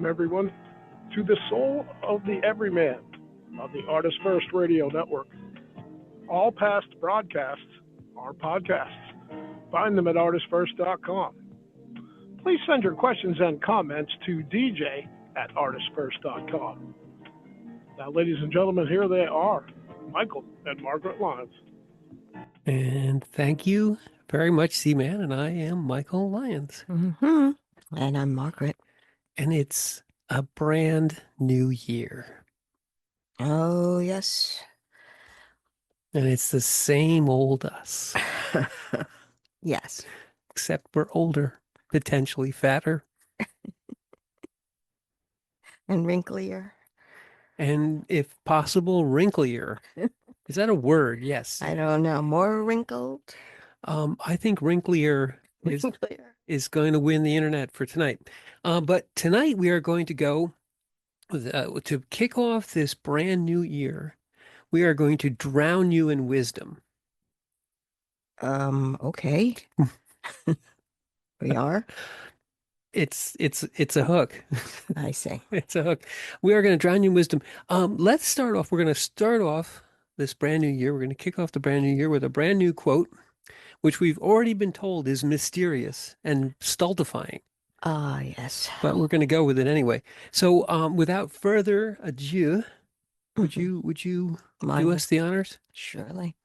everyone, to the soul of the EveryMan of the Artist First Radio Network. All past broadcasts are podcasts. Find them at artistfirst.com. Please send your questions and comments to dj@artistfirst.com. Now, ladies and gentlemen, here they are, Michael and Margaret Lyons. And thank you very much, C-Man, and I am Michael Lyons. Mm-hmm. And I'm Margaret. And it's a brand new year. Oh, yes. And it's the same old us. Yes. Except we're older, potentially fatter. And wrinklier. And if possible, wrinklier. Is that a word? Yes. I don't know. More wrinkled? I think wrinklier is going to win the internet for tonight. But tonight we are going to go to kick off this brand new year. We are going to drown you in wisdom. Okay. We are. It's a hook. I see. It's a hook. We are going to drown you in wisdom. Let's start off. We're going to start off this brand new year. We're going to kick off the brand new year with a brand new quote, which we've already been told is mysterious and stultifying. Ah, yes. But we're going to go with it anyway. So, without further ado, would you do us the honors? Surely.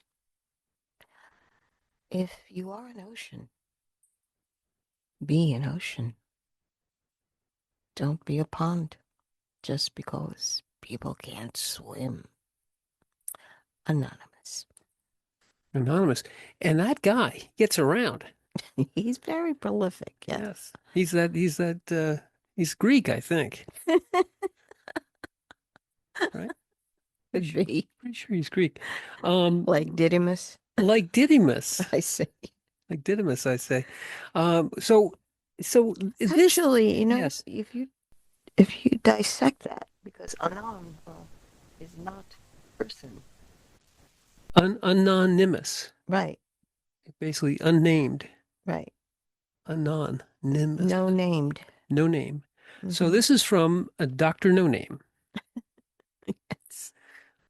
If you are an ocean, be an ocean. Don't be a pond just because people can't swim. Anonymous. Anonymous. And that guy gets around. He's very prolific. Yes. He's Greek, I think. Right? Could be. Pretty sure he's Greek. Like Didymus. Like Didymus. I see. Like Didymus, I say. So Actually, you know, yes. if you dissect that, because anon is not person. Anonymous. Right. Basically unnamed. Right. Anonymous. No named. No name. Mm-hmm. So this is from a Dr. No Name. Yes.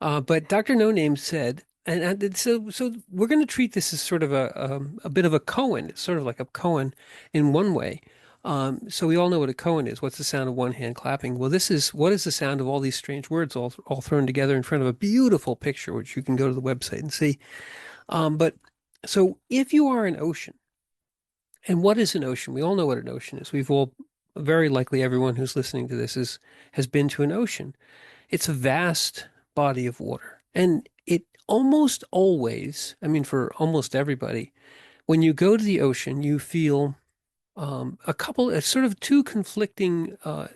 But Dr. No Name said, and so we're going to treat this as sort of a bit of a koan. It's sort of like a koan in one way. So we all know what a koan is. What's the sound of one hand clapping? Well, what is the sound of all these strange words all thrown together in front of a beautiful picture, which you can go to the website and see. But so if you are an ocean, and what is an ocean? We all know what an ocean is. Very likely everyone who's listening to this has been to an ocean. It's a vast body of water. And it almost always, I mean, for almost everybody, when you go to the ocean, you feel sort of two conflicting, I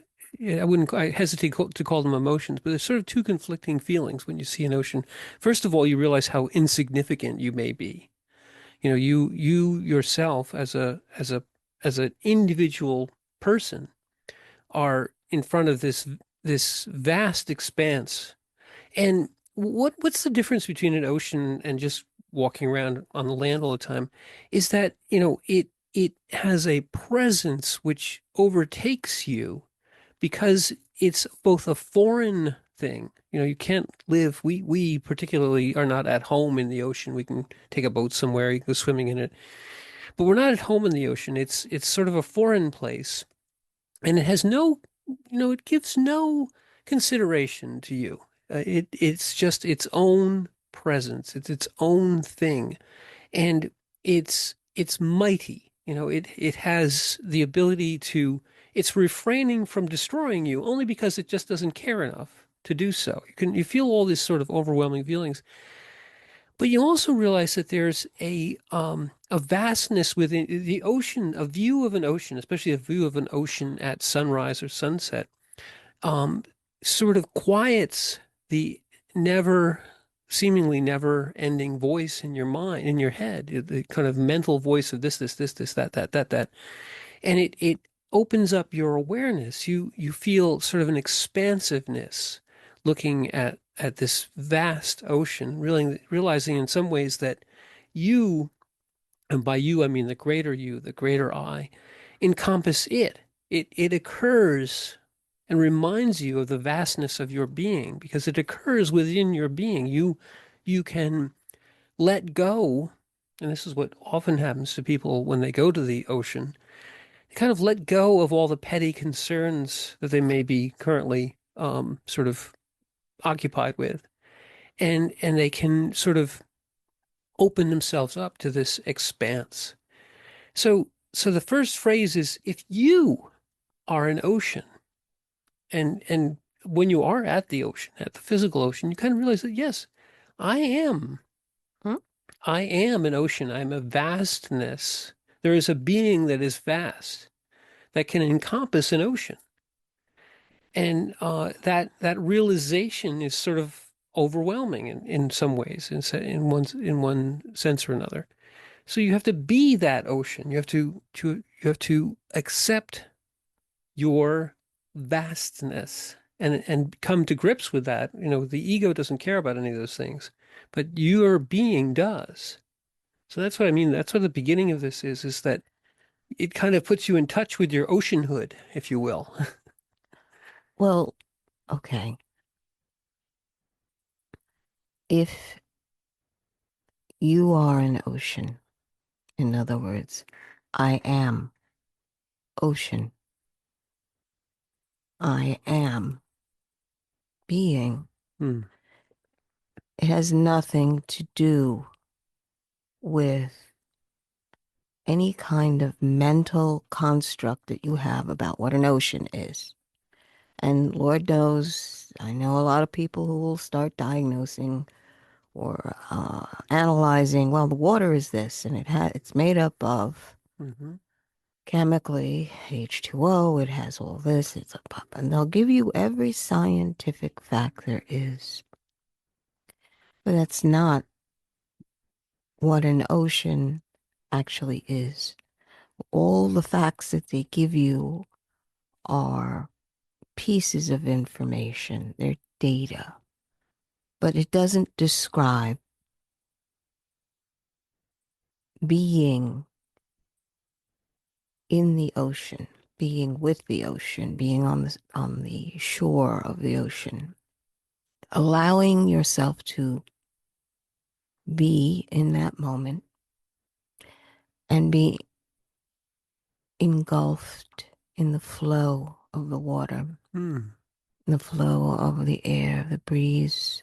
hesitate to call them emotions, but there's sort of two conflicting feelings when you see an ocean. First of all, you realize how insignificant you may be. You know, you yourself as an individual person are in front of this vast expanse. And what's the difference between an ocean and just walking around on the land all the time is that, you know, it has a presence which overtakes you because it's both a foreign thing. You know, you can't live, we particularly are not at home in the ocean. We can take a boat somewhere, you can go swimming in it, but we're not at home in the ocean. It's sort of a foreign place, and it has it gives no consideration to you. It's just its own presence. It's its own thing, and it's mighty. You know, it has the ability to. It's refraining from destroying you only because it just doesn't care enough to do so. You feel all these sort of overwhelming feelings, but you also realize that there's a vastness within the ocean. A view of an ocean, especially a view of an ocean at sunrise or sunset, sort of quiets the seemingly never ending voice in your mind, in your head, the kind of mental voice of this, that. And it opens up your awareness. You feel sort of an expansiveness looking at this vast ocean, really realizing in some ways that you, and by you, I mean the greater you, the greater I, encompass it. It occurs and reminds you of the vastness of your being because it occurs within your being. You can let go, and this is what often happens to people when they go to the ocean. They kind of let go of all the petty concerns that they may be currently sort of occupied with, and they can sort of open themselves up to this expanse. So the first phrase is if you are an ocean, and when you are at the ocean, at the physical ocean, you kind of realize that yes, I am. Hmm? I am an ocean. I'm a vastness. There is a being that is vast that can encompass an ocean. And that realization is sort of overwhelming in some ways, in one sense or another. So you have to be that ocean. You have to accept your vastness and come to grips with that. The ego doesn't care about any of those things, but your being does. So that's what I mean. That's what the beginning of this is that it kind of puts you in touch with your oceanhood, if you will. Well, okay. If you are an ocean, in other words, I am ocean. I am being. Hmm. It has nothing to do with any kind of mental construct that you have about what an ocean is. And Lord knows, I know a lot of people who will start diagnosing or analyzing, well, the water is this, and it's made up of Mm-hmm. chemically H2O, it has all this, it's a pop, and they'll give you every scientific fact there is. But that's not what an ocean actually is. All the facts that they give you are pieces of information, they're data, but it doesn't describe being in the ocean, being with the ocean, being on the shore of the ocean, allowing yourself to be in that moment and be engulfed in the flow of the water, Hmm. the flow of the air, the breeze,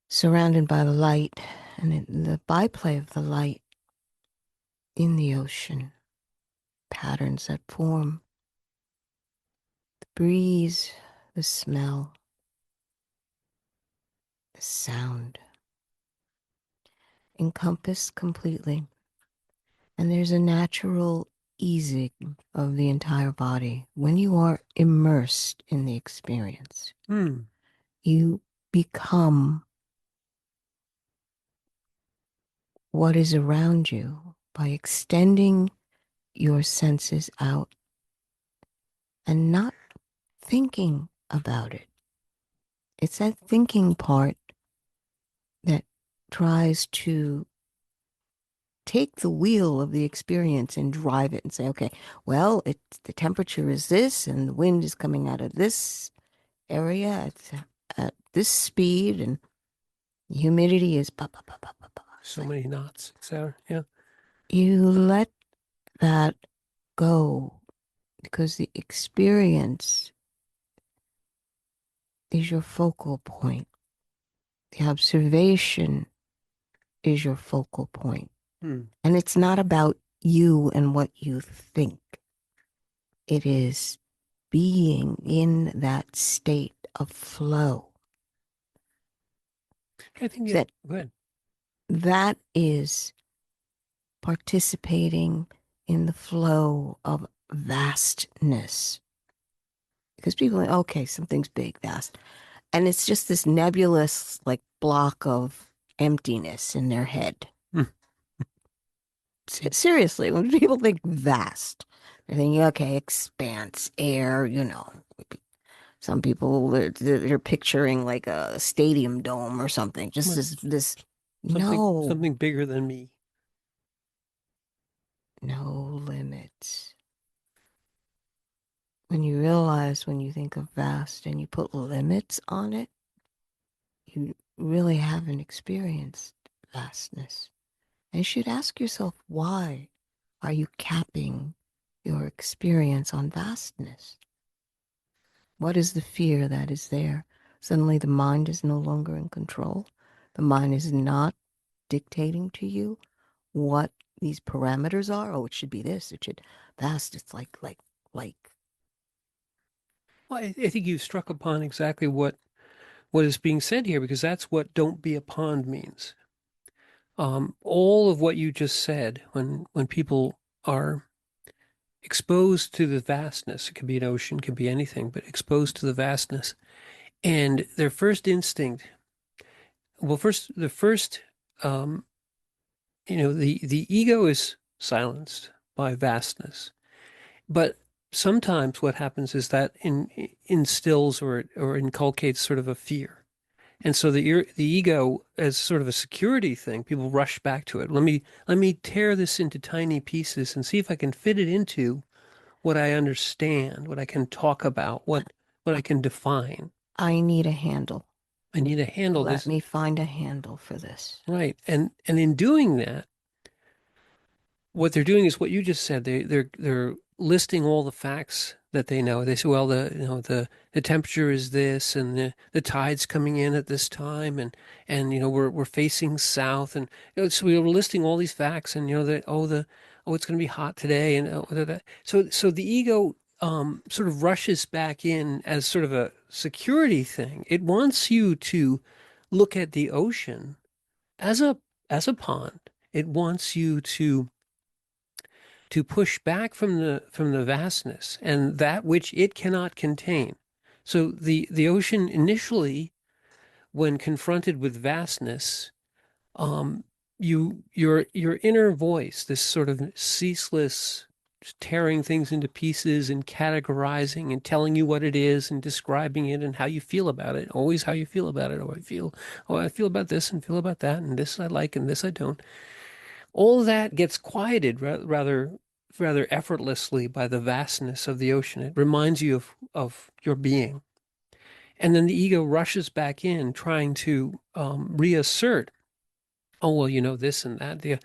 surrounded by the light and the byplay of the light in the ocean, patterns that form, the breeze, the smell, the sound, encompassed completely. And there's a natural easing of the entire body when you are immersed in the experience. Hmm. You become what is around you by extending your senses out and not thinking about it. It's that thinking part that tries to take the wheel of the experience and drive it and say, okay, well, the temperature is this and the wind is coming out of this area at this speed and the humidity is blah, blah, blah, blah, blah, blah. So many knots, etc. Yeah. You let that go because the experience is your focal point. The observation is your focal point. Hmm. And it's not about you and what you think. It is being in that state of flow. I think That go ahead. that is participating in the flow of vastness. Because people are, okay, something's big, vast. And it's just this nebulous, like, block of emptiness in their head. Hmm. Seriously, when people think vast, they're thinking, okay, expanse, air, Some people, they're picturing like a stadium dome or something. Just Well, this, no, something bigger than me. no limits. when you realize when you think of vast and you put limits on it, you really haven't experienced vastness. And you should ask yourself, why are you capping your experience on vastness? What is the fear that is there? Suddenly the mind is no longer in control. The mind is not dictating to you what these parameters are. Oh, it should be this. It should vast. It's like. Well, I think you struck upon exactly what is being said here, because that's what "don't be a pond" means. All of what you just said, when people are exposed to the vastness, it could be an ocean, it could be anything, but exposed to the vastness, and their first instinct, well, the first, um, the ego is silenced by vastness. But sometimes what happens is that instills or inculcates sort of a fear. And so the ego, as sort of a security thing, people rush back to it. Let me tear this into tiny pieces and see if I can fit it into what I understand, what I can talk about, what I can define. I need a handle. I need to handle Let this. me find a handle for this. Right. And in doing that, what they're doing is what you just said. They're listing all the facts that they know. They say, well, the temperature is this, and the tide's coming in at this time, and we're facing south, and so we were listing all these facts, and that it's going to be hot today, and so the ego sort of rushes back in as sort of a security thing. It wants you to look at the ocean as a pond. It wants you to push back from the vastness and that which it cannot contain. So the ocean initially, when confronted with vastness, um, your inner voice, this sort of ceaseless tearing things into pieces and categorizing and telling you what it is and describing it and how you feel about it, always how you feel about it. I feel about this and feel about that, and this I like and this I don't. All that gets quieted rather effortlessly by the vastness of the ocean. It reminds you of your being. And then the ego rushes back in, trying to reassert, oh, well, this and that,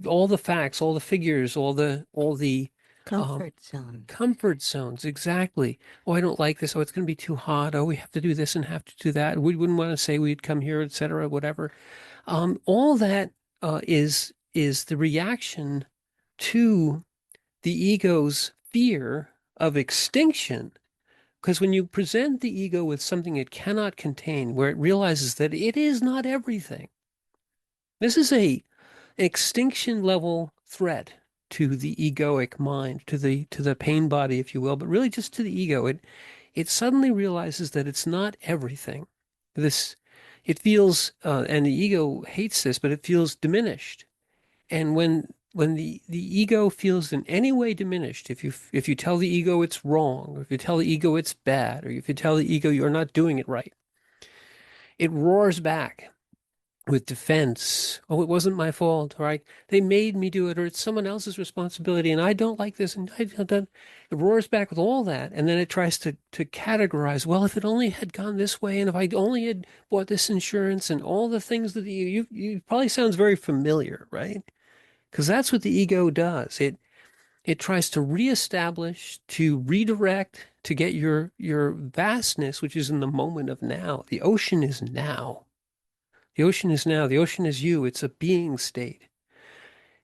all the facts, all the figures, all the Comfort zone. comfort zones. Exactly. Oh, I don't like this. Oh, it's going to be too hot. Oh, we have to do this and have to do that. We wouldn't want to say we'd come here, etc., whatever. All that is the reaction to the ego's fear of extinction. Because when you present the ego with something it cannot contain, where it realizes that it is not everything, this is a extinction level threat to the egoic mind, to the pain body, if you will, but really just to the ego. It suddenly realizes that it's not everything. This it feels, and the ego hates this, but it feels diminished. And when the ego feels in any way diminished, if you tell the ego it's wrong, or if you tell the ego it's bad, or if you tell the ego you're not doing it right, it roars back with defense. Oh, it wasn't my fault, right? They made me do it, or it's someone else's responsibility, and I don't like this, and I don't. It roars back with all that, and then it tries to categorize. Well, if it only had gone this way, and if I only had bought this insurance, and all the things that you probably sounds very familiar, right? Because that's what the ego does. It tries to reestablish, to redirect, to get your vastness, which is in the moment of now. The ocean is now. The ocean is now. The ocean is you. It's a being state.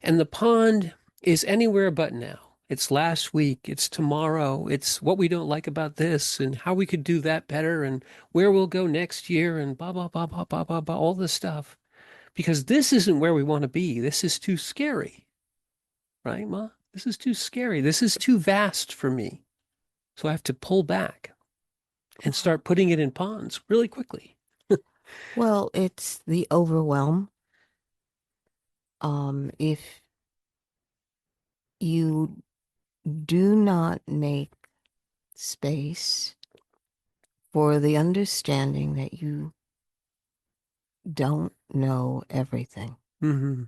And the pond is anywhere but now. It's last week. It's tomorrow. It's what we don't like about this and how we could do that better and where we'll go next year and blah, blah, blah, blah, blah, blah, blah, all this stuff. Because this isn't where we want to be. This is too scary. Right, Ma? This is too scary. This is too vast for me. So I have to pull back and start putting it in ponds really quickly. Well, it's the overwhelm. If you do not make space for the understanding that you don't know everything. Mm-hmm.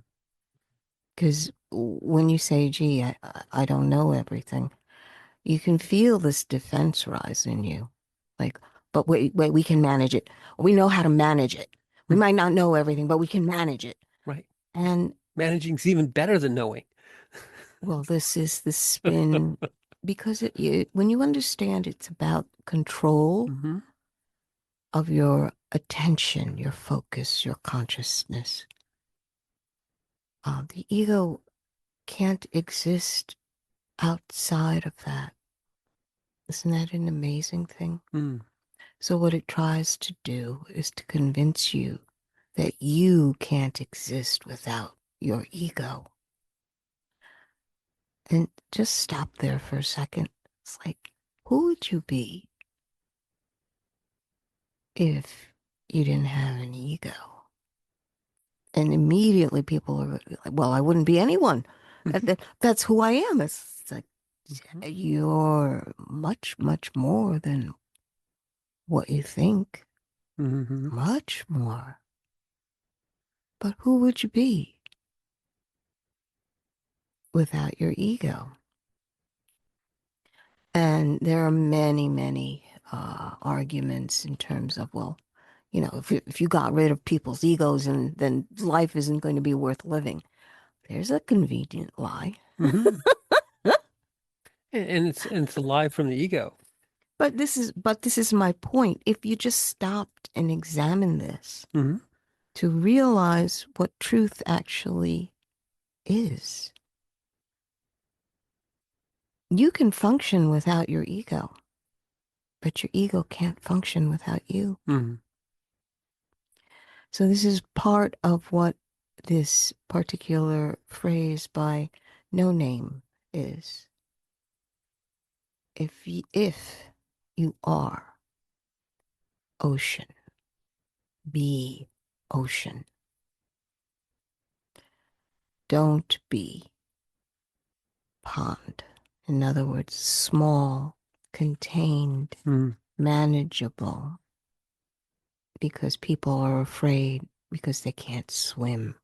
Because when you say, gee, I don't know everything, you can feel this defense rise in you. Like, but wait, we can manage it. We know how to manage it. We might not know everything, but we can manage it. Right. And Managing's even better than knowing. well, this is the spin because when you understand it's about control Mm-hmm. of your attention, your focus, your consciousness. The ego can't exist outside of that. Isn't that an amazing thing? Mm. So what it tries to do is to convince you that you can't exist without your ego. And just stop there for a second. It's like, who would you be if you didn't have an ego? And immediately people are like, well, I wouldn't be anyone. That's who I am. It's like, you're much, much more than what you think. Mm-hmm. Much more. But who would you be without your ego? And there are many, many arguments in terms of, well, if you got rid of people's egos, and then life isn't going to be worth living. There's a convenient lie. Mm-hmm. And it's a lie from the ego. But this is my point. If you just stopped and examined this Mm-hmm. to realize what truth actually is, you can function without your ego, but your ego can't function without you. Mm-hmm. So this is part of what this particular phrase by No Name is. If you are ocean, be ocean. Don't be pond. In other words, small, contained, manageable, because people are afraid because they can't swim.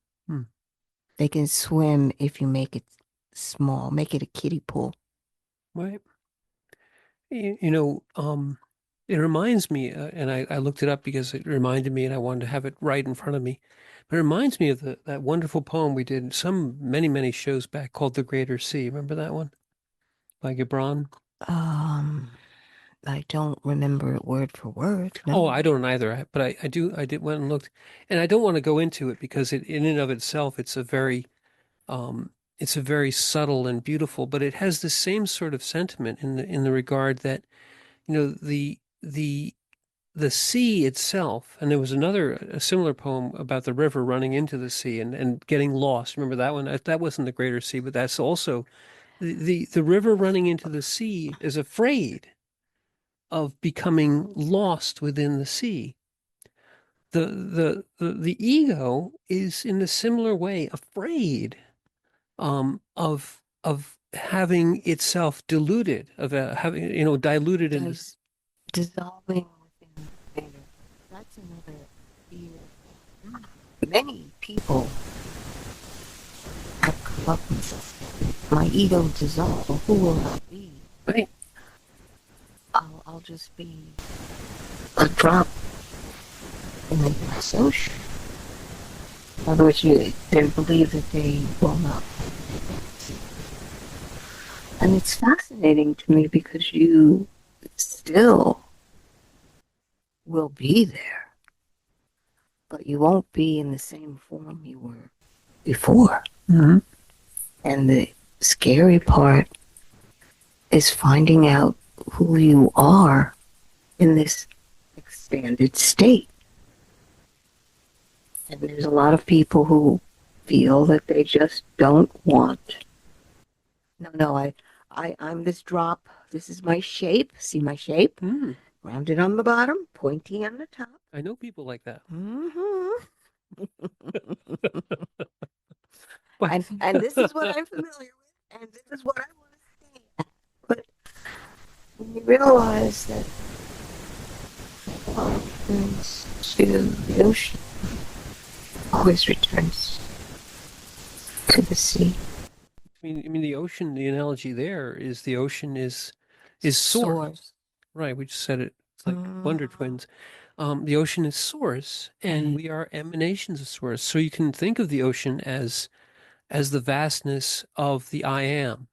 They can swim if you make it small, make it a kiddie pool. Right. It reminds me, and I looked it up because it reminded me and I wanted to have it right in front of me. But it reminds me of that wonderful poem we did many, many shows back called The Greater Sea. Remember that one by Gibran? I don't remember it word for word. No. Oh, I don't either. But I did went and looked, and I don't want to go into it because in and of itself, it's a very subtle and beautiful, but it has the same sort of sentiment in the regard that, the sea itself, and there was a similar poem about the river running into the sea and getting lost. Remember that one? That wasn't the Greater Sea, but that's also the river running into the sea is afraid of becoming lost within the sea. The ego is in a similar way afraid of having itself diluted, of having diluted in this. Dissolving within the greater. That's another fear. Many people have come up with my ego dissolve. Who will I be? Right. I'll just be a drop in the vast ocean. In other words, they believe that they will not. And it's fascinating to me because you still will be there, but you won't be in the same form you were before. Mm-hmm. And the scary part is finding out who you are in this expanded state. And there's a lot of people who feel that they just don't want. No, I'm this drop. This is my shape. See my shape? Rounded on the bottom, pointy on the top. I know people like that. And this is what I'm familiar with, and this is what I want to stay at. But when you realize that all returns to the ocean, always returns to the sea. I mean, the ocean, the analogy there is the ocean is is source. Source. Right, we just said it. It's like Mm. Wonder Twins. The ocean is source, and we are emanations of source. So you can think of the ocean as the vastness of the I am.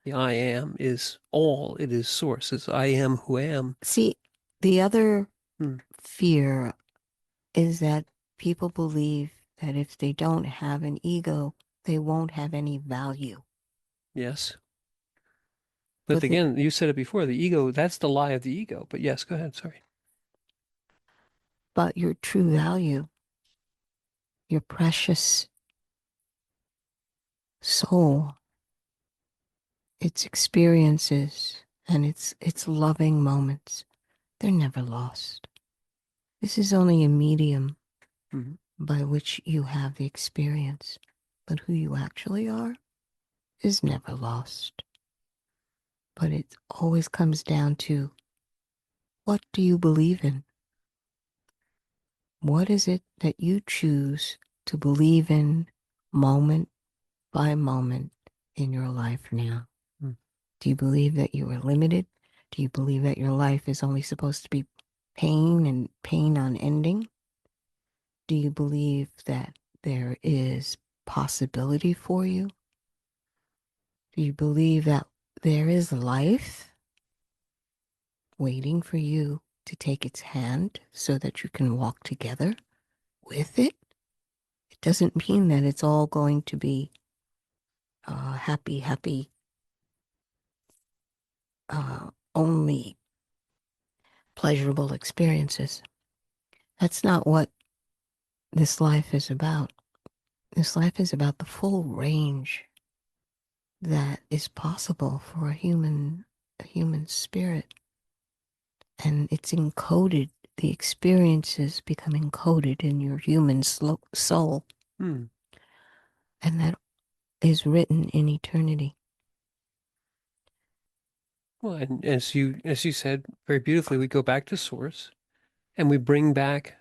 The I am is all. It is source. It's I am who am. See, the other Hmm. fear is that people believe that if they don't have an ego, they won't have any value. Yes. But again, you said it before, the ego, that's the lie of the ego. But yes, go ahead. Sorry. But your true value, your precious soul, its experiences and its loving moments, they're never lost. This is only a medium by which you have the experience, but who you actually are is never lost. But it always comes down to, what do you believe in? What is it that you choose to believe in moment by moment in your life now? Do you believe that you are limited? Do you believe that your life is only supposed to be pain and pain unending? Do you believe that there is possibility for you? Do you believe that there is life waiting for you to take its hand so that you can walk together with it? It doesn't mean that it's all going to be happy, only pleasurable experiences. That's not what this life is about. This life is about the full range that is possible for a human spirit. And it's encoded, the experiences become encoded in your human soul. And that is written in eternity. Well, and as you said very beautifully, we go back to source and we bring back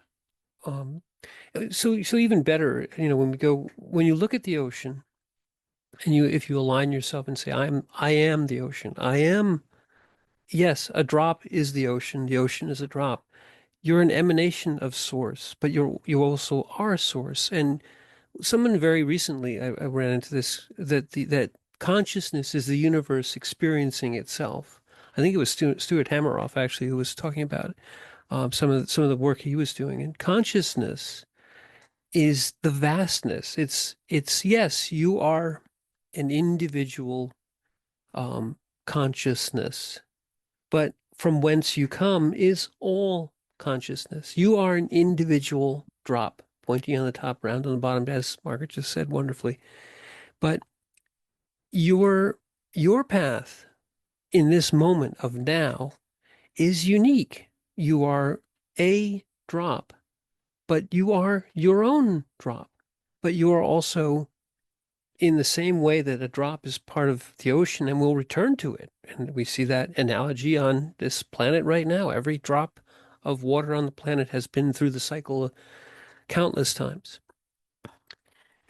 so even better, when you look at the ocean and if you align yourself and say, I am the ocean. I am, yes, a drop is the ocean. The ocean is a drop. You're an emanation of source, but you also are source. And someone very recently, I ran into this, that consciousness is the universe experiencing itself. I think it was Stuart Hameroff actually who was talking about some of the work he was doing. And consciousness is the vastness. It's yes, you are an individual consciousness, but from whence you come is all consciousness. You are an individual drop, pointy on the top, round on the bottom, as Margaret just said wonderfully. But your path in this moment of now is unique. You are a drop, but you are your own drop. But you are also in the same way that a drop is part of the ocean and will return to it. And we see that analogy on this planet right now. Every drop of water on the planet has been through the cycle countless times.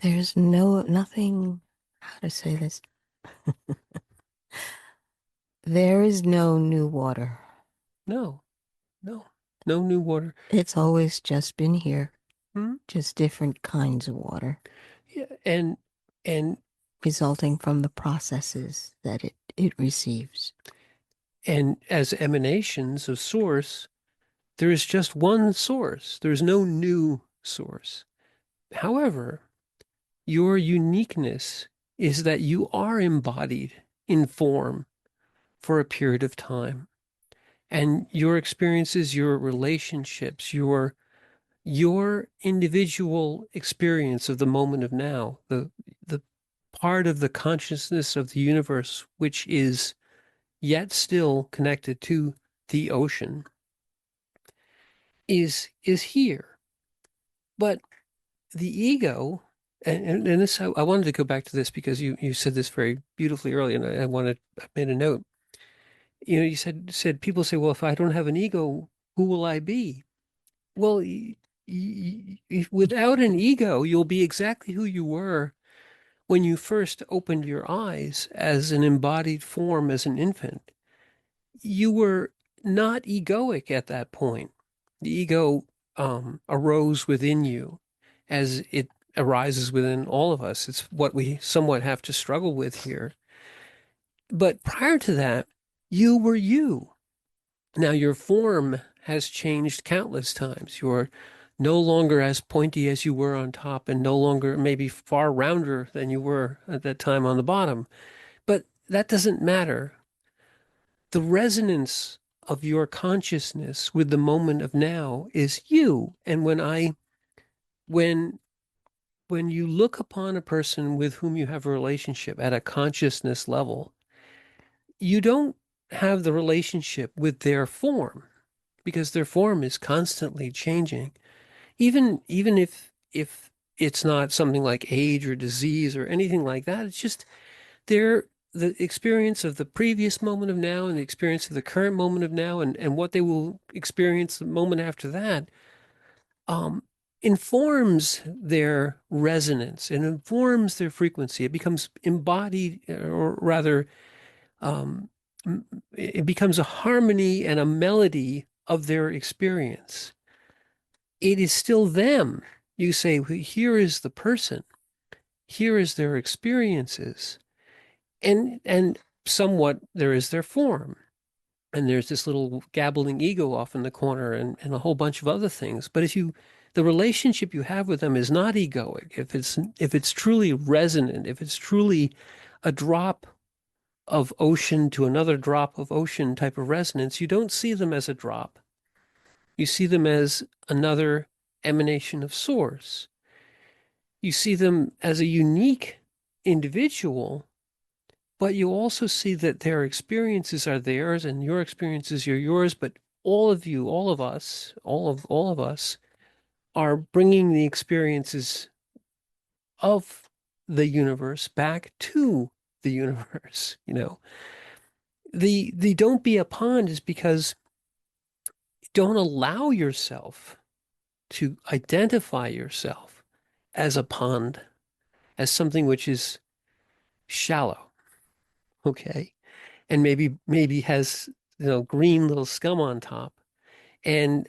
There's nothing, how to say this? There is no new water. No new water. It's always just been here, Hmm? just different kinds of water. Yeah, and resulting from the processes that it receives. And as emanations of source, there is just one source. There's no new source. However, your uniqueness is that you are embodied in form for a period of time. And your experiences, your relationships, your individual experience of the moment of now, the part of the consciousness of the universe, which is yet still connected to the ocean, is here. But the ego, and this, I wanted to go back to this because you said this very beautifully earlier, and I made a note. You said people say, well, if I don't have an ego, who will I be? Well, without an ego, you'll be exactly who you were when you first opened your eyes as an embodied form as an infant. you were not egoic at that point. The ego arose within you as it arises within all of us. It's what we somewhat have to struggle with here. But prior to that, you were you. Now, your form has changed countless times. You're no longer as pointy as you were on top and no longer maybe far rounder than you were at that time on the bottom. But that doesn't matter. The resonance of your consciousness with the moment of now is you. And when when you look upon a person with whom you have a relationship at a consciousness level, you don't have the relationship with their form because their form is constantly changing. Even if it's not something like age or disease or anything like that, it's just they're the experience of the previous moment of now and the experience of the current moment of now and what they will experience the moment after that um, informs their resonance and informs their frequency. It becomes embodied, or rather, um, it becomes a harmony and a melody of their experience. It is still them. You say, well, here is the person, here is their experiences, and somewhat there is their form. And there's this little gabbling ego off in the corner and a whole bunch of other things. But the relationship you have with them is not egoic, if it's truly resonant, if it's truly a drop of ocean to another drop of ocean type of resonance, you don't see them as a drop. You see them as another emanation of source. You see them as a unique individual, but you also see that their experiences are theirs and your experiences are yours, but all of you, all of us are bringing the experiences of the universe back to the universe. The don't be a pond is because don't allow yourself to identify yourself as a pond, as something which is shallow, okay? And maybe has green little scum on top and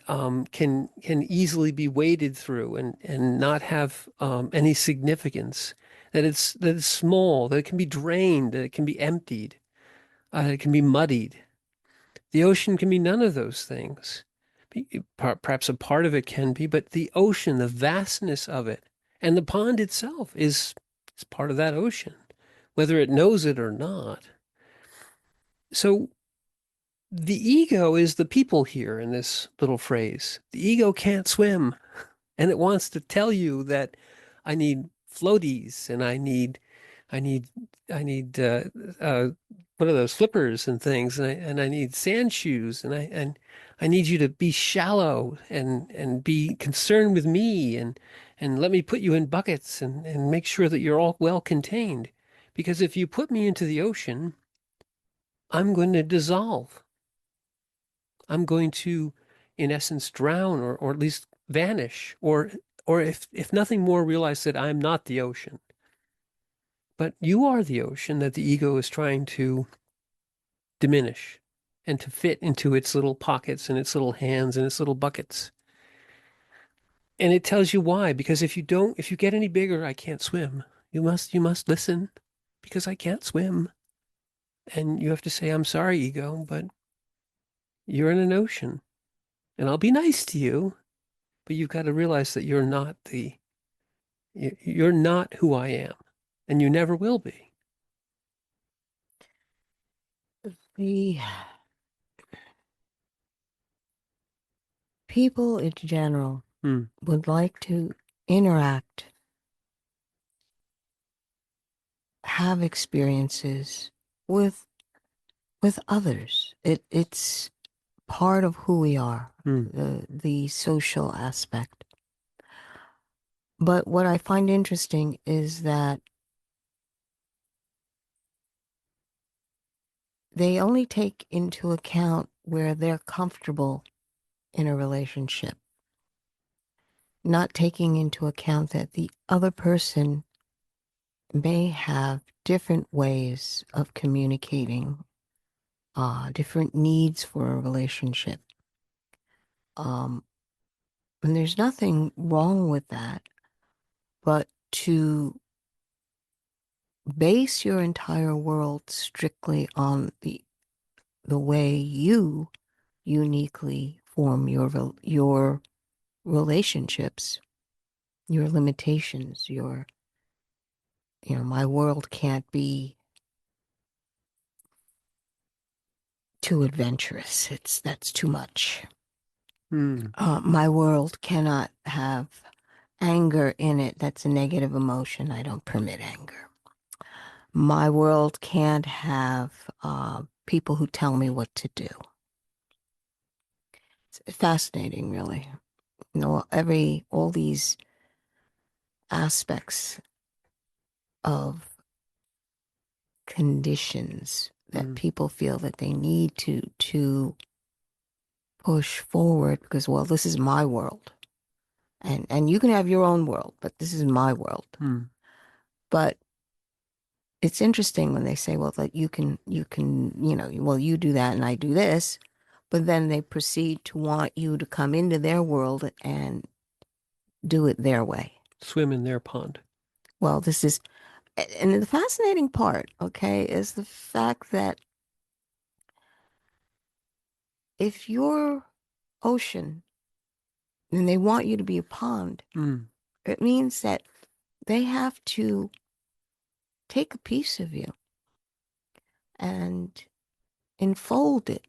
can easily be waded through and not have any significance. That it's small, that it can be drained, that it can be emptied, it can be muddied. The ocean can be none of those things. Perhaps a part of it can be, but the ocean, the vastness of it, and the pond itself is part of that ocean, whether it knows it or not. So the ego is the people here in this little phrase. The ego can't swim, and it wants to tell you that I need floaties and I need, uh, what are those flippers and things, and I need sand shoes, and I need you to be shallow and be concerned with me and let me put you in buckets and make sure that you're all well contained. Because if you put me into the ocean, I'm going to dissolve. I'm going to, in essence, drown or at least vanish, or if nothing more, realize that I'm not the ocean. But you are the ocean that the ego is trying to diminish and to fit into its little pockets and its little hands and its little buckets. And it tells you why, because if you get any bigger, I can't swim. You must listen because I can't swim. And you have to say, I'm sorry, ego, but you're in an ocean and I'll be nice to you, but you've got to realize that you're not who I am and you never will be. The people in general would like to interact, have experiences with others. It's part of who we are, the social aspect. But what I find interesting is that they only take into account where they're comfortable in a relationship, not taking into account that the other person may have different ways of communicating different needs for a relationship. And there's nothing wrong with that, but to base your entire world strictly on the way you uniquely form your relationships, your limitations, my world can't be too adventurous. That's too much. Hmm. My world cannot have anger in it. That's a negative emotion. I don't permit anger. My world can't have people who tell me what to do. It's fascinating, really. All these aspects of conditions that people feel that they need to push forward because, well, this is my world. And you can have your own world, but this is my world. But it's interesting when they say, well, that you can, well, you do that and I do this, but then they proceed to want you to come into their world and do it their way. Swim in their pond. Well, and the fascinating part, okay, is the fact that if you're ocean and they want you to be a pond, it means that they have to take a piece of you and enfold it,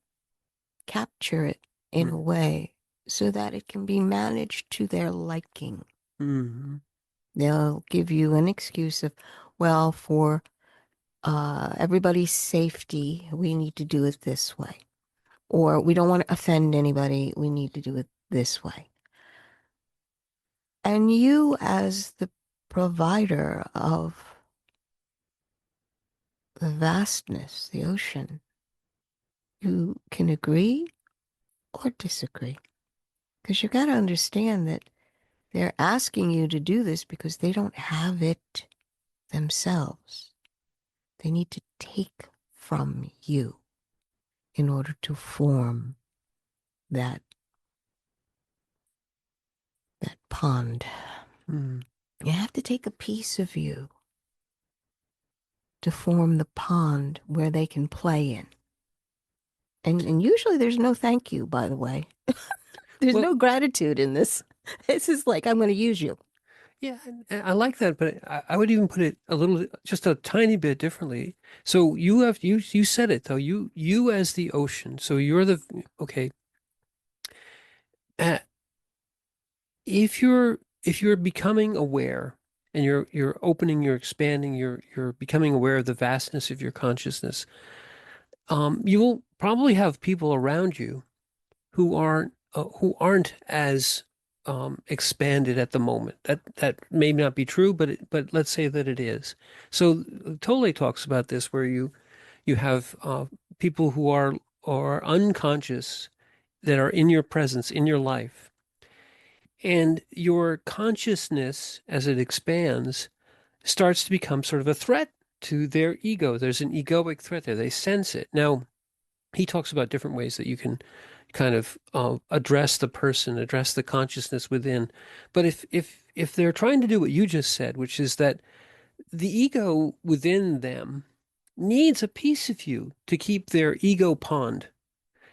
capture it in a way so that it can be managed to their liking. They'll give you an excuse of, well, for everybody's safety, we need to do it this way. Or we don't want to offend anybody, we need to do it this way. And you, as the provider of the vastness, the ocean, you can agree or disagree. Because you got to understand that they're asking you to do this because they don't have it themselves. They need to take from you in order to form that pond. You have to take a piece of you to form the pond where they can play in. And usually there's no thank you, by the way. There's no gratitude in this. This is like, I'm going to use you. Yeah, and I like that, but I would even put it just a tiny bit differently. So you said it though. You as the ocean. So you're okay. Uh, if you're becoming aware and you're opening, you're expanding, you're becoming aware of the vastness of your consciousness, you will probably have people around you who aren't as expanded at the moment. That may not be true, but let's say that it is. So Tolle talks about this, where you have people who are unconscious that are in your presence, in your life, and your consciousness, as it expands, starts to become sort of a threat to their ego. There's an egoic threat there. They sense it. Now, he talks about different ways that you can kind of address the person, address the consciousness within. But if they're trying to do what you just said, which is that the ego within them needs a piece of you to keep their ego pond.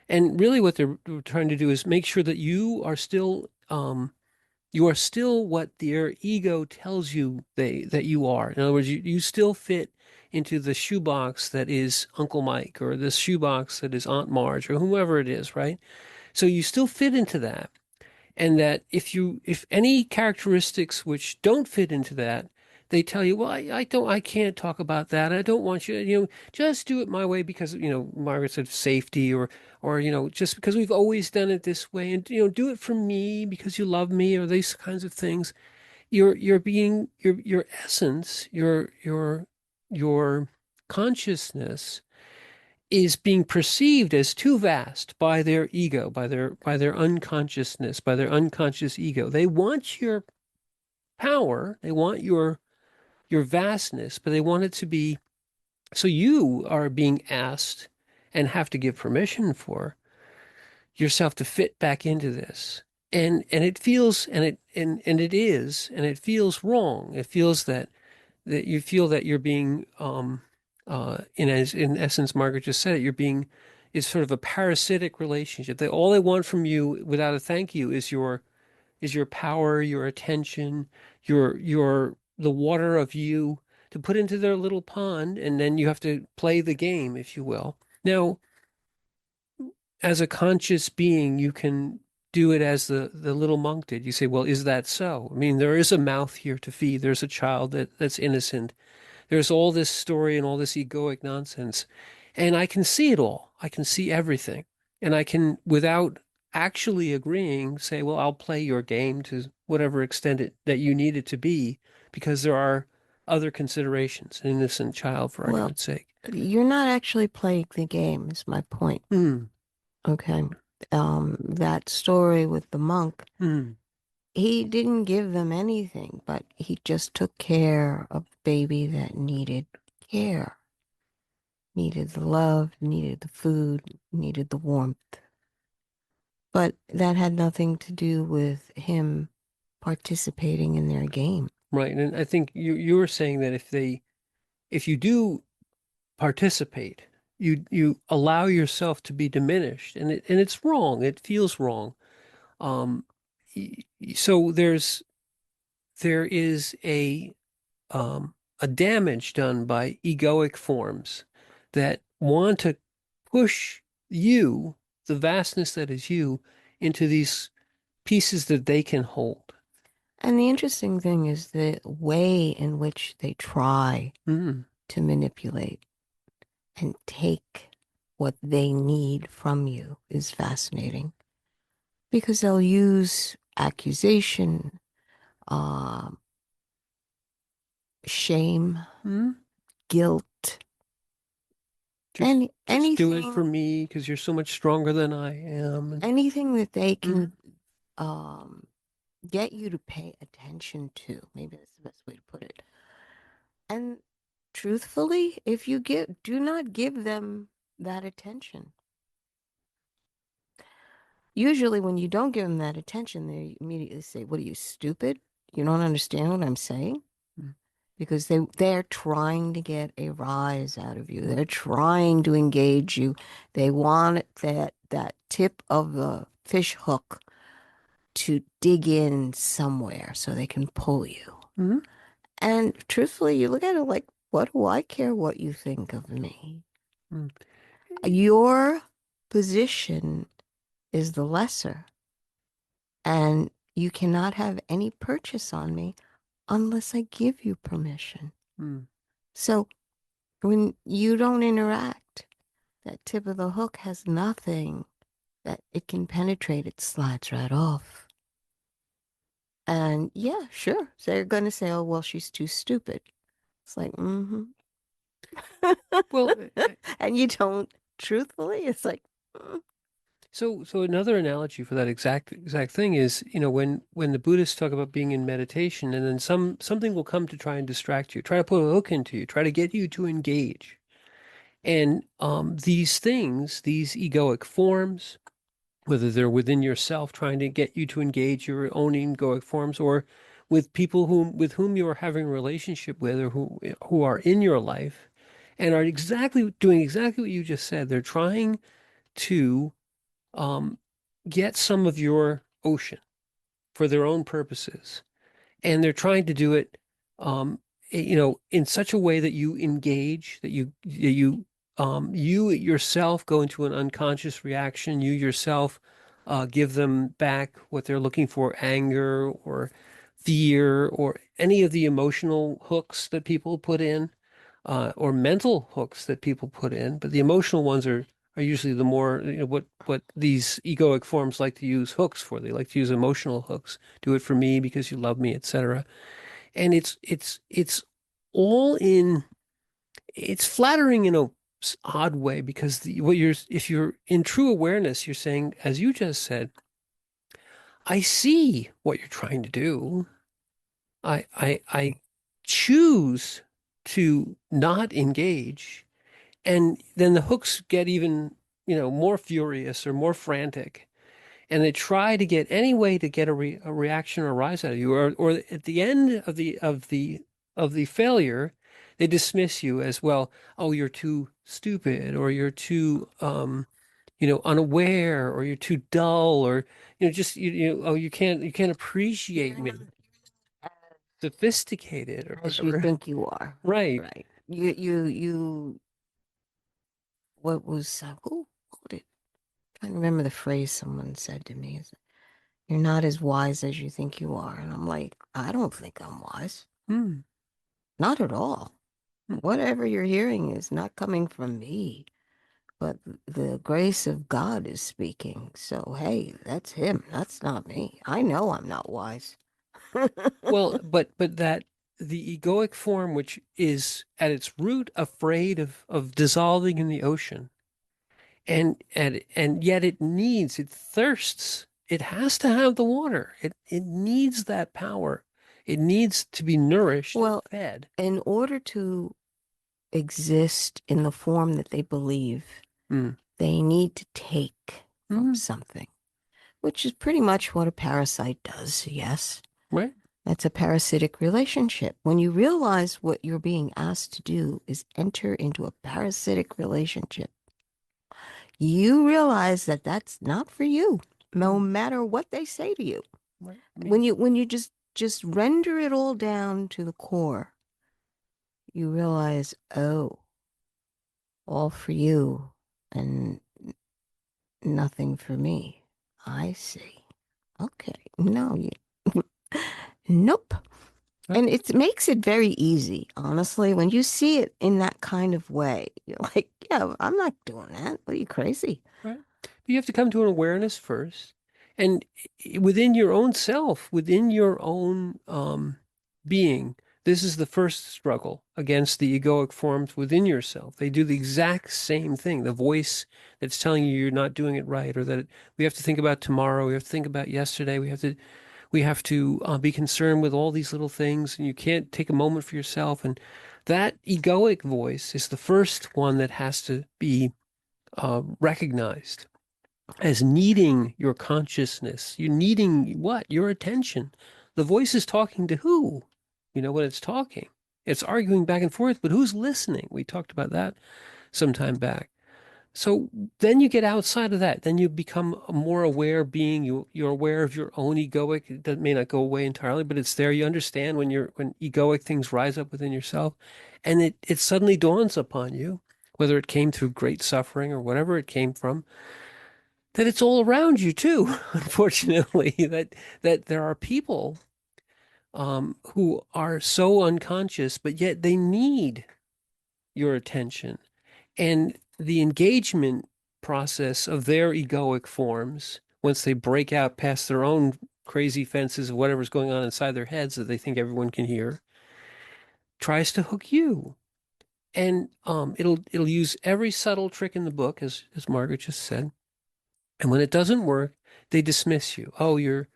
And really what they're trying to do is make sure that you are still what their ego tells you that you are. In other words, you still fit into the shoebox that is Uncle Mike, or the shoebox that is Aunt Marge, or whoever it is, right? So you still fit into that. And that if any characteristics which don't fit into that, they tell you, well, I can't talk about that. I don't want you, just do it my way because, Margaret said safety, or, just because we've always done it this way, and, do it for me because you love me, or these kinds of things. Your essence, your consciousness is being perceived as too vast by their ego, by their unconsciousness, by their unconscious ego. They want your power, they want your vastness, but they want it to be, so you are being asked and have to give permission for yourself to fit back into this. And it feels and it feels wrong. It feels that you feel that you're being in essence, Margaret just said it, you're being is sort of a parasitic relationship. They all they want from you without a thank you is your power, your attention, your the water of you to put into their little pond, and then you have to play the game, if you will. Now, as a conscious being, you can do it as the little monk did. You say, well, is that so? I mean, there is a mouth here to feed. There's a child that's innocent. There's all this story and all this egoic nonsense. And I can see it all. I can see everything. And I can, without actually agreeing, say, well, I'll play your game to whatever extent that you need it to be, because there are other considerations, an innocent child, for Well, argument's sake. you're not actually playing the game, is my point. Mm, Okay. That story with the monk, mm, he didn't give them anything, but he just took care of the baby that needed care, needed the love, needed the food, needed the warmth. But that had nothing to do with him participating in their game. right. And I think you were saying that if you do participate, you allow yourself to be diminished, and it's wrong. It feels wrong. Um, so there is a damage done by egoic forms that want to push you, the vastness that is you, into these pieces that they can hold. And the interesting thing is the way in which they try Mm, to manipulate and take what they need from you is fascinating because they'll use accusation, um, shame, mm. guilt, Just do it for anything, me because you're so much stronger than I am. anything that they Mm, can get you to pay attention to. Maybe that's the best way to put it. And truthfully, if you do not give them that attention. Usually when you don't give them that attention, they immediately say, "What are you, stupid? You don't understand what I'm saying?" mm, Because they're trying to get a rise out of you. They're trying to engage you. They want that tip of the fish hook to dig in somewhere so they can pull you. mm, And truthfully, you look at it like, what do I care what you think of me? mm. Your position is the lesser, and you cannot have any purchase on me unless I give you permission. Mm, So when you don't interact, that tip of the hook has nothing that it can penetrate. It slides right off. And yeah, sure. So they're going to say, oh, well, she's too stupid. It's like, mm-hmm. Well, And you don't, truthfully, it's like, so another analogy for that exact thing is, when the Buddhists talk about being in meditation, and then something will come to try and distract you, try to put a hook into you, try to get you to engage. And these things, these egoic forms, whether they're within yourself trying to get you to engage your own egoic forms, or with people with whom you are having a relationship with, or who are in your life and are doing exactly what you just said. They're trying to um, get some of your ocean for their own purposes, and they're trying to do it, in such a way that you engage, you yourself go into an unconscious reaction. You yourself give them back what they're looking for, anger or fear or any of the emotional hooks that people put in, or mental hooks that people put in. But the emotional ones are usually the more, what these egoic forms like to use hooks for. They like to use emotional hooks. Do it for me because you love me, etc. And it's all in. It's flattering in a odd way, because if you're in true awareness, you're saying, as you just said, I see what you're trying to do. I choose to not engage, And then the hooks get even, more furious or more frantic, and they try to get any way to get a reaction or rise out of you, or at the end of the failure, they dismiss you as, well, oh, you're too stupid, or you're too unaware, or you're too dull, or just oh, you can't appreciate me, sophisticated, or As you whatever. think you are. Right. Right. You, what was, who quoted? I can't remember the phrase someone said to me. Is, you're not as wise as you think you are. And I'm like, I don't think I'm wise. Hmm. Not at all. Hmm. Whatever you're hearing is not coming from me, but the grace of God is speaking. So, hey, that's him. That's not me. I know I'm not wise. Well, but that the egoic form, which is at its root afraid of dissolving in the ocean, and yet it thirsts. It has to have the water. It needs that power. It needs to be nourished and Well, fed. in order to exist in the form that they believe, Mm. they need to take from Mm. something, which is pretty much what a parasite does. Yes. Right? That's a parasitic relationship. When you realize what you're being asked to do is enter into a parasitic relationship, you realize that that's not for you, no matter what they say to you. Right. When you just render it all down to the core, you realize, oh, all for you and nothing for me. I see. Okay. No, you nope. Right. And it makes it very easy, honestly. When you see it in that kind of way, you're like, yeah, I'm not doing that. What are you, crazy? Right. But you have to come to an awareness first. And within your own self, within your own being, this is the first struggle against the egoic forms within yourself. They do the exact same thing. The voice that's telling you you're not doing it right, or that we have to think about tomorrow, we have to think about yesterday, we have to be concerned with all these little things, and you can't take a moment for yourself. And that egoic voice is the first one that has to be recognized as needing your consciousness. You're needing what? Your attention. The voice is talking to who? When it's talking. It's arguing back and forth, but who's listening? We talked about that some time back. So then you get outside of that. Then you become a more aware being. You're aware of your own egoic. That may not go away entirely, but it's there. You understand when egoic things rise up within yourself, and it suddenly dawns upon you, whether it came through great suffering or whatever it came from, that it's all around you too. Unfortunately, that there are people who are so unconscious, but yet they need your attention. And the engagement process of their egoic forms, once they break out past their own crazy fences of whatever's going on inside their heads that they think everyone can hear, tries to hook you. And it'll use every subtle trick in the book, as Margaret just said. And when it doesn't work, they dismiss you. Oh, you're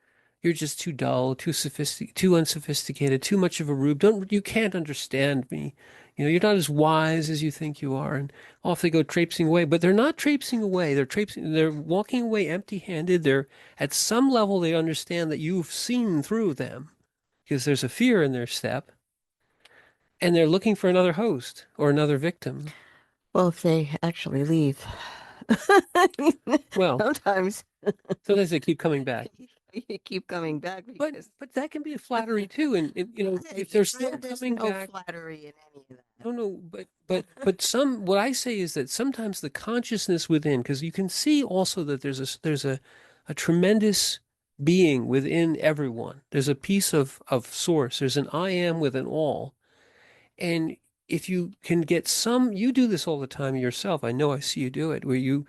just too dull, too unsophisticated, too much of a rube. You can't understand me. You're not as wise as you think you are. And off they go traipsing away. But they're not traipsing away. They're walking away empty-handed. They're at some level they understand that you've seen through them, because there's a fear in their step, and they're looking for another host or another victim. Well, if they actually leave, Well, sometimes sometimes they keep coming back. you keep coming back But because but that can be a flattery too, and if they're still there's coming no back, flattery in any of that. no, but what I say is that sometimes the consciousness within, because you can see also that there's a tremendous being within everyone. There's a piece of source. There's an I am with an all, and if you can get you do this all the time yourself. I know I see you do it, where you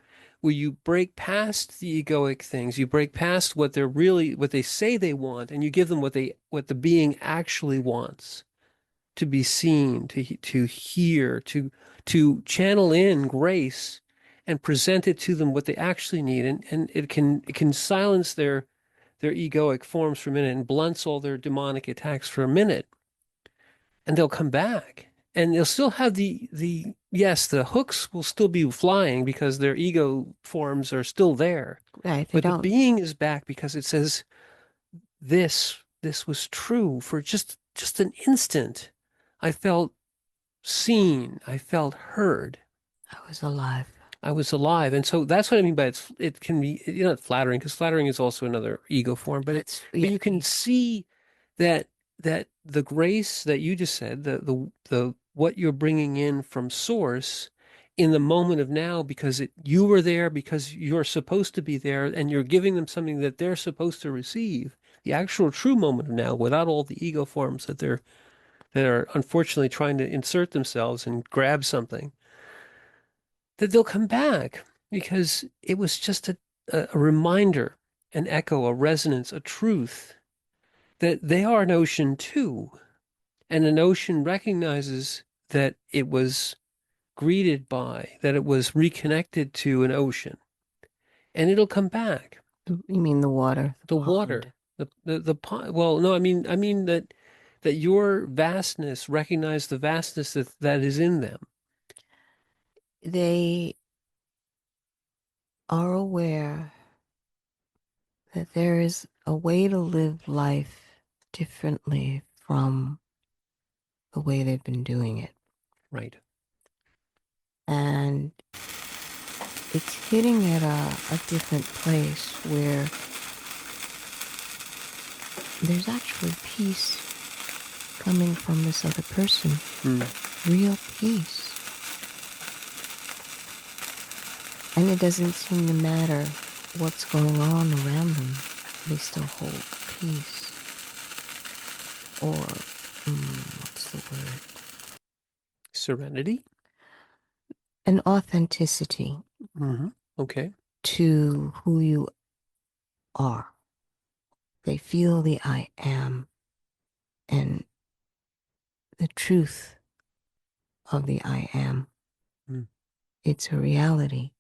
break past the egoic things, you break past what they say they want, and you give them what the being actually wants: to be seen, to hear, to channel in grace and present it to them what they actually need. And it can silence their egoic forms for a minute and blunts all their demonic attacks for a minute, and they'll come back, and they'll still have the yes, the hooks will still be flying because their ego forms are still there, Right, they but the don't. being is back because it says this was true for just an instant. I felt seen. I felt heard. I was alive. I was alive. And so that's what I mean by it can be, flattering, because flattering is also another ego form, but Yeah, you can see that the grace that you just said, the what you're bringing in from source in the moment of now, because you were there, because you're supposed to be there, and you're giving them something that they're supposed to receive, the actual true moment of now, without all the ego forms that are unfortunately trying to insert themselves and grab something, that they'll come back because it was just a reminder, an echo, a resonance, a truth that they are an ocean too. And an ocean recognizes that it was greeted by, that it was reconnected to an ocean, and it'll come back. you mean the water, The the water, pond. the pond. Well, no, I mean that your vastness, recognize the vastness that is in them. They are aware that there is a way to live life differently from the way they've been doing it. Right. And it's hitting at a different place where there's actually peace coming from this other person. Real peace. And it doesn't seem to matter what's going on around them. They still hold peace. Or, what's the word? Serenity. An authenticity Okay. to who you are. They feel the I am and the truth of the I am. It's a reality.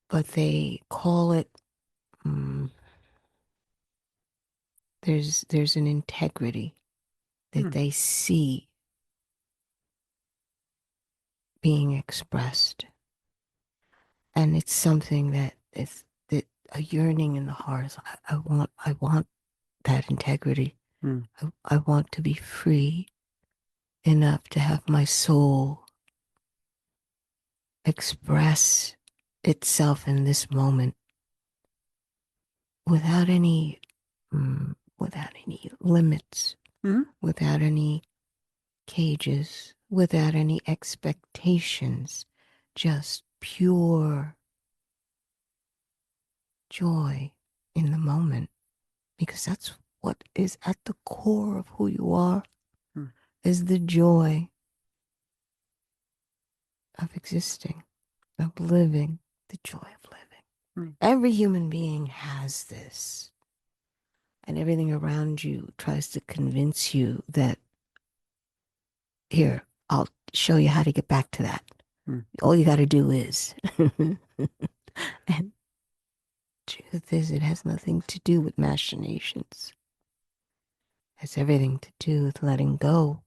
But they call it, there's an integrity that they see being expressed. And it's something that is that a yearning in the heart is, I want that integrity. I want to be free enough to have my soul express itself in this moment without any limits, without any cages, without any expectations, just pure joy in the moment, because that's what is at the core of who you are, is the joy of existing, of living, the joy of living. Every human being has this, and everything around you tries to convince you that, here, I'll show you how to get back to that. All you got to do is. And truth is, it has nothing to do with machinations. It has everything to do with letting go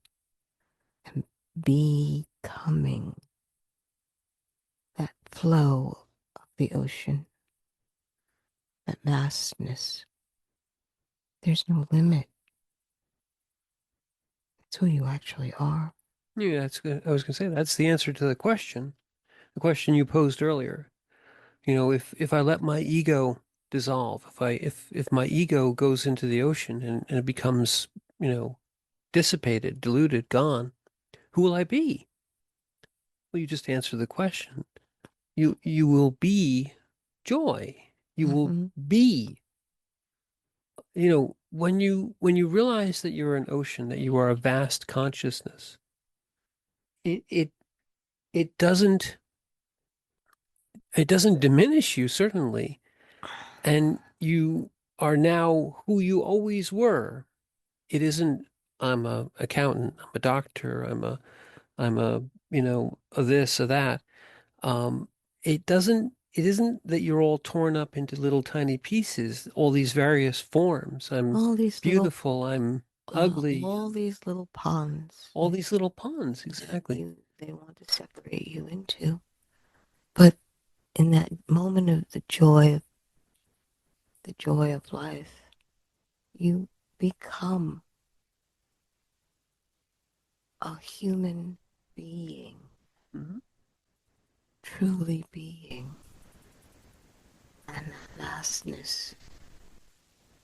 and becoming that flow of the ocean, that vastness. There's no limit. It's who you actually are. Yeah, that's good. I was going to say that's the answer to the question you posed earlier. If I let my ego dissolve, if my ego goes into the ocean and it becomes, dissipated, diluted, gone, who will I be? Well, you just answered the question. You will be joy. You will be, when you realize that you're an ocean, that you are a vast consciousness, it doesn't diminish you, certainly. And you are now who you always were. It isn't, I'm a accountant, I'm a doctor, I'm a a this or that. It isn't that you're all torn up into little tiny pieces, all these various forms. I'm All these beautiful, I'm ugly, all these little ponds. all these little ponds, exactly. they want to separate you into. But in that moment of the joy of life, you become a human being, truly being. And that vastness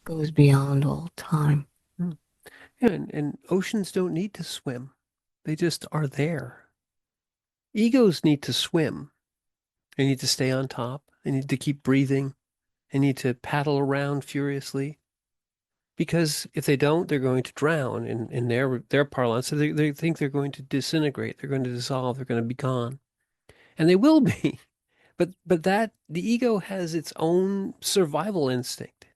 goes beyond all time. Yeah, and oceans don't need to swim. They just are there. Egos need to swim. They need to stay on top. They need to keep breathing. They need to paddle around furiously. Because if they don't, they're going to drown in their parlance. So they think they're going to disintegrate. They're going to dissolve. They're going to be gone. And they will be. But that the ego has its own survival instinct.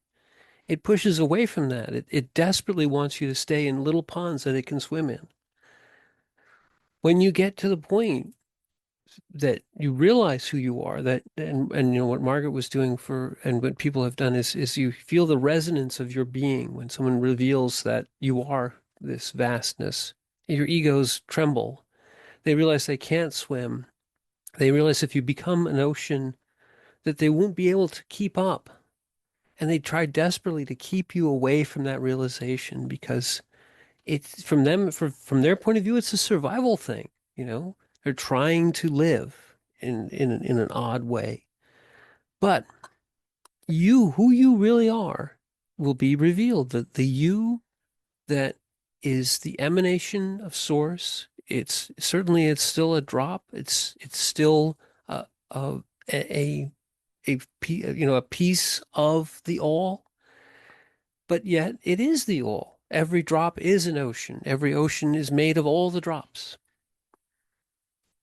It pushes away from that. It desperately wants you to stay in little ponds that it can swim in. When you get to the point that you realize who you are, that and you know what Margaret was doing for and what people have done is you feel the resonance of your being when someone reveals that you are this vastness. Your egos tremble. They realize they can't swim. They realize if you become an ocean that they won't be able to keep up. And they try desperately to keep you away from that realization because it's from from their point of view, it's a survival thing. You know, they're trying to live in an odd way. But who you really are, will be revealed. The you that is the emanation of source. It's still a drop. It's still a a a piece of the all, but yet it is the all. Every drop is an ocean. Every ocean is made of all the drops.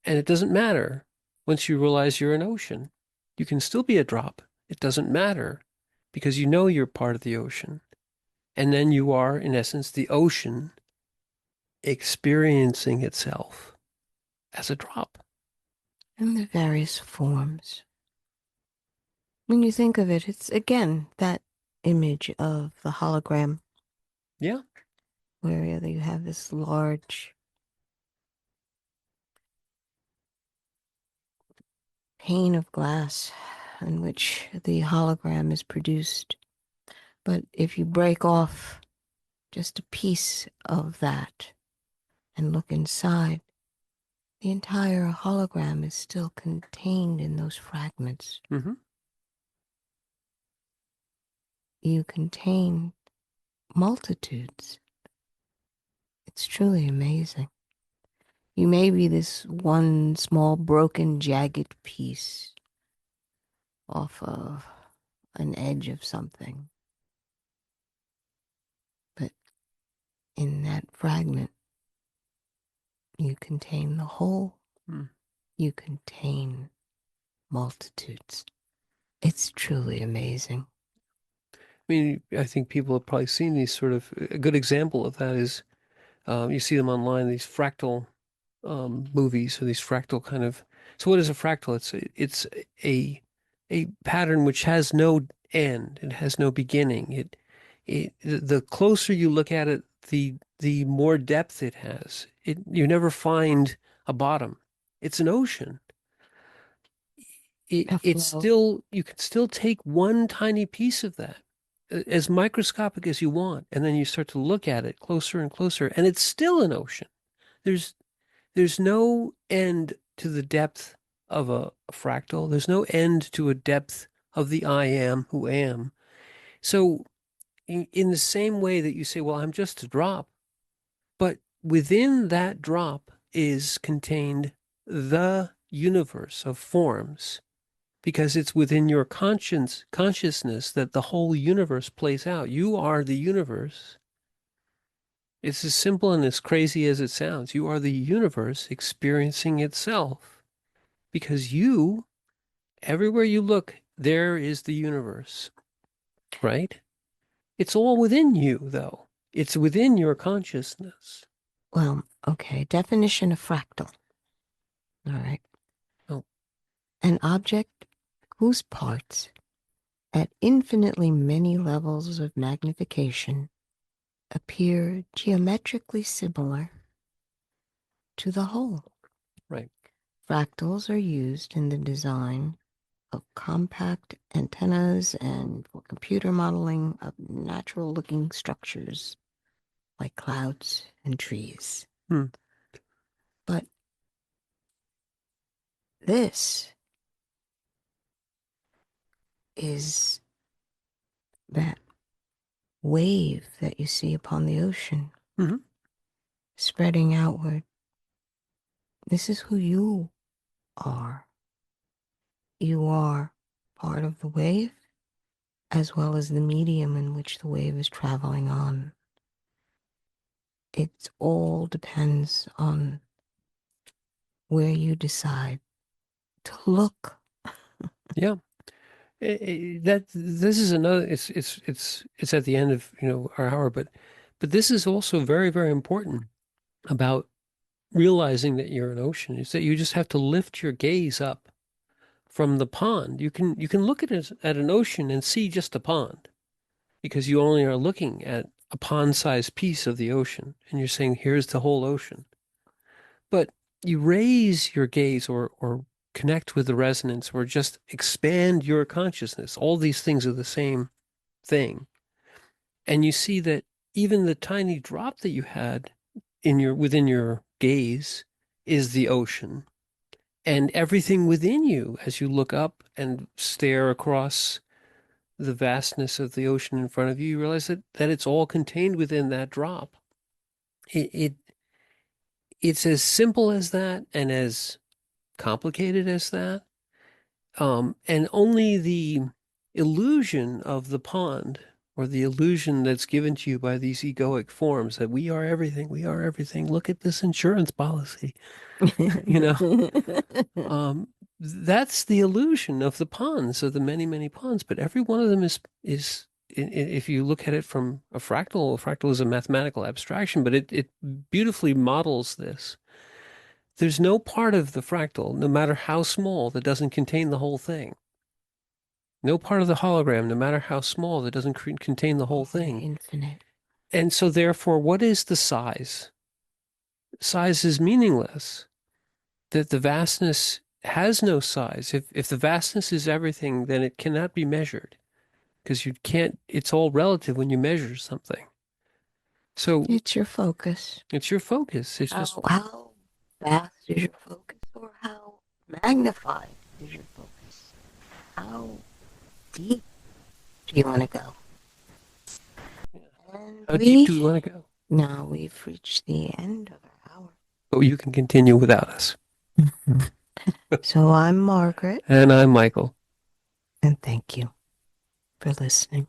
And it doesn't matter once you realize you're an ocean. You can still be a drop. It doesn't matter because you know you're part of the ocean. And then you are, in essence, the ocean experiencing itself as a drop. And the various forms. When you think of it, it's again that image of the hologram. Yeah. Where you have this large pane of glass in which the hologram is produced. But if you break off just a piece of that and look inside, the entire hologram is still contained in those fragments. Mm-hmm. You contain multitudes. It's truly amazing. You may be this one small, broken, jagged piece off of an edge of something. But in that fragment, you contain the whole. You contain multitudes. It's truly amazing. I mean, I think people have probably seen these sort of, a good example of that is you see them online, these fractal movies or these fractal kind of. So what is a fractal? It's a pattern which has no end. It has no beginning. The closer you look at it, the more depth it has. You never find a bottom. It's an ocean. It's still, you can still take one tiny piece of that, as microscopic as you want, and then you start to look at it closer and closer, and it's still an ocean. There's no end to the depth of a fractal. There's no end to a depth of the I am who am. So in the same way that you say, well, I'm just a drop, but within that drop is contained the universe of forms, because it's within your consciousness that the whole universe plays out. You are the universe. It's as simple and as crazy as it sounds. You are the universe experiencing itself, because you, everywhere you look, there is the universe, right? It's all within you, though. It's within your consciousness. Well, okay. Definition of fractal. All right. Oh. An object whose parts, at infinitely many levels of magnification, appear geometrically similar to the whole. Right. Fractals are used in the design of compact antennas and for computer modeling of natural looking structures like clouds and trees. Hmm. But this is that wave that you see upon the ocean, Mm-hmm. spreading outward. This is who you are. You are part of the wave as well as the medium in which the wave is traveling on. It all depends on where you decide to look. Yeah. That this is another. It's at the end of our hour, but this is also very, very important about realizing that you're an ocean. Is that you just have to lift your gaze up from the pond. You can look at an ocean and see just a pond because you only are looking at a pond-sized piece of the ocean, and you're saying here's the whole ocean. But you raise your gaze or connect with the resonance or just expand your consciousness. All these things are the same thing. And you see that even the tiny drop that you had within your gaze is the ocean. And everything within you, as you look up and stare across the vastness of the ocean in front of you, you realize that it's all contained within that drop. It's as simple as that and as complicated as that. And only the illusion of the pond or the illusion that's given to you by these egoic forms that we are everything. Look at this insurance policy, you know. That's the illusion of the ponds, of the many, many ponds. But every one of them is if you look at it from a fractal is a mathematical abstraction, but it beautifully models this. There's no part of the fractal, no matter how small, that doesn't contain the whole thing. No part of the hologram, no matter how small, that doesn't contain the whole thing. Infinite. And so therefore, what is the size? Size is meaningless. That the vastness has no size. If the vastness is everything, then it cannot be measured because you can't, it's all relative when you measure something. So It's your focus. it's your focus. It's just How vast is your focus, or how magnified is your focus? How deep do you want to go? And how deep do we want to go? now we've reached the end of our hour. But you can continue without us. So I'm Margaret. And I'm Michael. And thank you for listening.